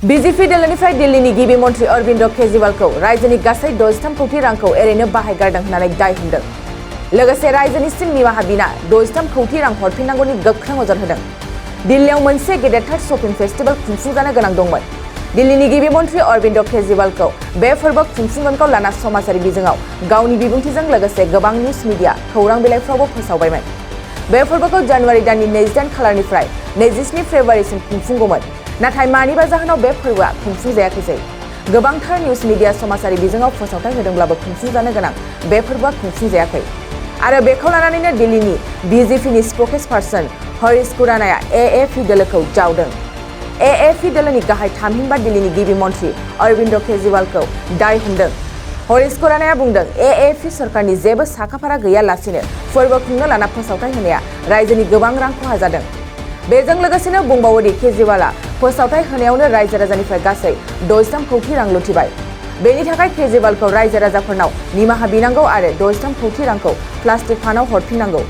BJP दलनिफ्राय दिल्लीनि गिबि मन्थ्रि अरविंद केजरीवालखौ रायजोनि गासै 63 कौटि रांखौ ओरैनो बाहायगारदों होननानै दाय हमदों। लोगोसे रायजोनिसिम निमाहा बिना 63 कौटि रां हरफिननांगौनि गोख्रों अजद होदों। दिल्लीयाव मोनसे गेदेरथार शपिं फेस्टिवल खुंफुंजानो गोनां दंमोन। दिल्लीनि गिबि मन्थ्रि अरविंद केजरीवालखौ बे फोरबो खुंफुंगोनखौ लाना समाजारि बिजोङाव गावनि बिबुंथिजों लोगोसे गोबां निउज मिडिया खौरां बिलाइफ्रावबो फोसावबायमोन। बे फोरबोखौ जानुवारि दाननि 28 खालारनिफ्राय 27 फेब्रुवारिसिम खुंफुंगौमोन। नाथाय मानिबा जाहोनाव बे फोरबोआ खुंफुंजायाखैसै। गोबांथार निउज मिडिया समाजारि बिजोङाव फोसावथाय होदोंब्लाबो खुंफुंजानो गोनां बे फोरबोआ खुंफुंजायाखै। आरो बेखौ लानानैनो दिल्लीनि बीजेपीनि स्पकेसपार्सन हरीश खुरानाया एएपि दोलोखौ जावदों। एएपि दोलोनि गाहाय थामहिनबा दिल्लीनि गिबि मन्थ्रि अरविंद केजरीवालखौ दाय हमदों। हरीश खुरानाया बुंदों, एएपि सरकारनि जेबो साखाफारा गैयालासेनो फोरबो खुंनो लाना फोसावथाय होनाया रायजोनि गोबां रां खहा जादों। बेजों लोगोसेनो बुंबावोदि केजरीवालआ फोसावथाय होनायावनो रायजो राजानिफ्राय गासै 63 कौटि रां लुथिबाय। बेनि थाखाय केजरीवालखौ रायजो राजाफोरनाव निमाहा बिनांगौ आरो 63 कौटि रांखौ प्लास्टिक फानाव हरफिननांगौ।